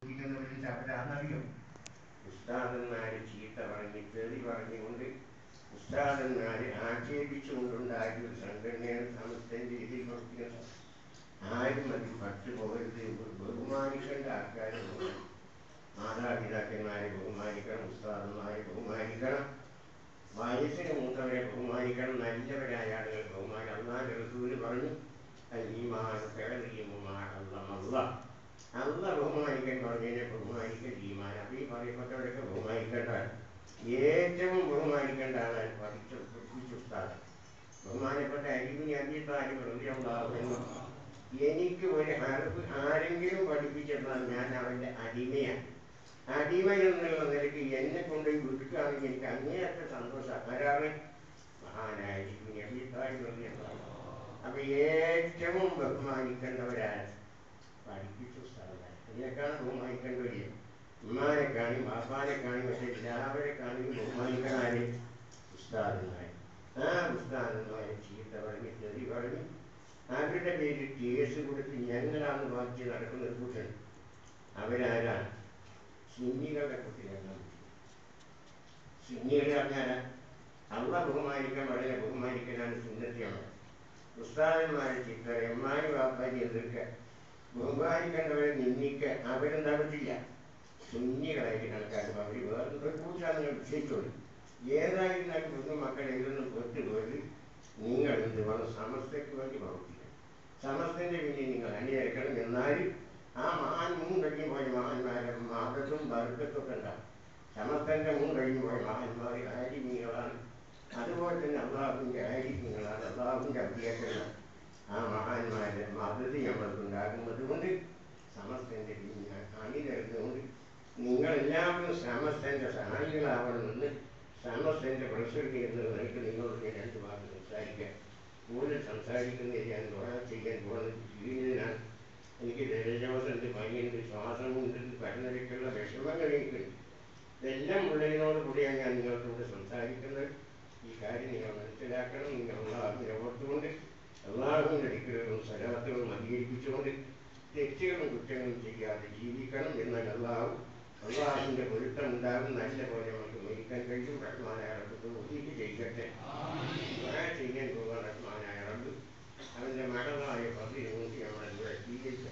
അവരാണെന്നറിയോ? ഉസ്താദന്മാര് ചീത്ത പറഞ്ഞ് തെറി പറഞ്ഞുകൊണ്ട് ഉസ്താദന്മാരെ ആക്ഷേപിച്ചുകൊണ്ടുണ്ടാക്കിയ ഒരു സംഘടനയാണ് സമസ്തന്റെ ഇതിൽ പ്രവർത്തിക്കുന്നത്. ആരും അതിൽ പട്ടുപോകരുത്. ബഹുമാനിക്കേണ്ട ആൾക്കാരെ മാതാപിതാക്കന്മാരെ ബഹുമാനിക്കണം, ഉസ്താദന്മാരെ ബഹുമാനിക്കണം, വയസ്സിന് മൂത്തവരെ ബഹുമാനിക്കണം, നല്ലവരായ ആളുകൾ ബഹുമാനിക്കണം. അല്ലാഹുവിന്റെ റസൂല് പറഞ്ഞു, അല്ല ബഹുമാനിക്കാൻ പറഞ്ഞതിനെ ബഹുമാനിക്കൽ ഈമാൻ. അപ്പൊ ഈ പറയപ്പെട്ടവരൊക്കെ ബഹുമാനിക്കേണ്ടതാണ്. ഏറ്റവും ബഹുമാനിക്കേണ്ട ആളാണ് പഠിച്ച ഉസ്താദ്. ബഹുമാനപ്പെട്ട അലിബിന് അബീ താലിബ് റളിയല്ലാഹു അൻഹു എനിക്ക് ഒരു ഹർഫ് ആരെങ്കിലും പഠിപ്പിച്ചെന്നാൽ ഞാൻ അവന്റെ അടിമയാണ്. അടിമ എന്നുള്ള നിലയ്ക്ക് എന്നെ കൊണ്ട് വിടുക്കുകയാണെങ്കിൽ എനിക്ക് അങ്ങേയറ്റ സന്തോഷം. ആരാണ്? മഹാനായ അലിബിന് അബീ താലിബ് റളിയല്ലാഹു അൻഹു. അപ്പൊ ഏറ്റവും ബഹുമാനിക്കേണ്ടവരാണ് പഠിപ്പിച്ച ഉസ്താദന്മാർ. അതിനേക്കാളും ബഹുമാനിക്കേണ്ടവരില്ല. ഉമ്മാനെ കാണി, ബാപ്പാനെ കാണി, പക്ഷെ എല്ലാവരെ കാണി ബഹുമാനിക്കണാരെ? ഉസ്താദന്മാർ. ആ ഉസ്താദന്മാരെ ചീത്ത പറഞ്ഞ് തെറി പറഞ്ഞ് അവരുടെ പേരിൽ കേസ് കൊടുത്ത് ഞങ്ങളാണ് വായിച്ച് നടക്കുന്ന ഒരു കൂട്ടൻ. അവരാരാണ്? സുന്നികളുടെ കുട്ടികളാണ്. സുന്നികൾ പറഞ്ഞാൽ അള്ള ബഹുമാനിക്കാൻ വളരെ ബഹുമാനിക്കലാണ് സുന്നത്തിയാണ്. ഉസ്താദന്മാരെ ചീത്ത എമ്മാരി വാപ്പാരി എതിർക്കുക, ബഹുമാനിക്കേണ്ടവരെ നിന്ദിക്കുക, അവരെന്താ പറ്റില്ല? സുന്നികളായിട്ട് കണക്കാക്കും. അവർ വേറെ കൂട്ടാണ് നിങ്ങൾ വിഷയിച്ചോളൂ. ഏതായിരുന്നാലും കുഞ്ഞു മക്കളെ ഇതൊന്നും പെട്ടുപോയത് നിങ്ങൾ എന്ത് വേണം? സമസ്തയ്ക്ക് വേണ്ടി പ്രവർത്തിക്കണം. സമസ്തന്റെ പിന്നിൽ നിങ്ങൾ അണിനിരക്കണം. എന്നാൽ ആ മഹാൻ മുൻ കഴിഞ്ഞു പോയ മഹാന്മാരെ മതത്തും ബർക്കത്തൊക്കെ ഉണ്ടാവും. സമസ്തന്റെ മുൻ കഴിഞ്ഞു പോയ മഹാന്മാർ ആരിമീങ്ങളാണ്. അതുപോലെ തന്നെ അള്ളാഹുവിന്റെ ആരിമീങ്ങളാണ്, അള്ളാഹുവിന്റെ അഭ്യാസങ്ങളാണ്. ആ മഹാന്മാരുടെ മതത് നമ്മൾക്കുണ്ടാകുന്നത് കൊണ്ട് സമസ്തന്റെ പിന്നിൽ അണിനിരന്നുകൊണ്ട് നിങ്ങളെല്ലാവരും സമസ്തന്റെ സഹായികളാവണമെന്ന് സമസ്തന്റെ പ്രസിഡന്റ് എന്ന നിലയ്ക്ക് നിങ്ങളോട് ഞാൻ രണ്ട് വാക്ക് സംസാരിക്കാം. കൂടുതൽ സംസാരിക്കുന്നത് ഞാൻ ചെയ്യാൻ പോകുന്നത് ക്ഷീണിതനാണ്. എനിക്ക് ജലജോഷമുണ്ട്, പനിയുണ്ട്, ശ്വാസമുണ്ട്, പലനിരക്കുള്ള വിഷമങ്ങൾ എനിക്കുണ്ട്. ഇതെല്ലാം ഉള്ളതിനോട് കൂടിയാണ് ഞാൻ നിങ്ങൾക്കൂടെ സംസാരിക്കുന്നത്. ഈ കാര്യം നിങ്ങൾ മനസ്സിലാക്കണം. നിങ്ങൾ അള്ളാഹുവിനെ ഓർത്തുകൊണ്ട് അള്ളാഹുവിൻ്റെ ദിക്റുകളും സ്വലാത്തുകളും അംഗീകരിപ്പിച്ചുകൊണ്ട് തെറ്റുകളും കുറ്റങ്ങളും ചെയ്യാതെ ജീവിക്കണം. എന്നാൽ അള്ളാഹുവിൻ്റെ പൊരുത്തം ഉണ്ടാകും. നല്ല പോലെ നമുക്ക് മരിക്കാൻ കഴിയും. റഹ്മാനായ റബ്ബ് ഒന്നിക്ക് ചെയ്യട്ടെ. ചെയ്യാൻ പോകാൻ റഹ്മാനായ റബ്ബ് അവൻ്റെ മകളായ പതിവ് നോക്കി നമ്മളെ സ്വീകരിക്കട്ടെ.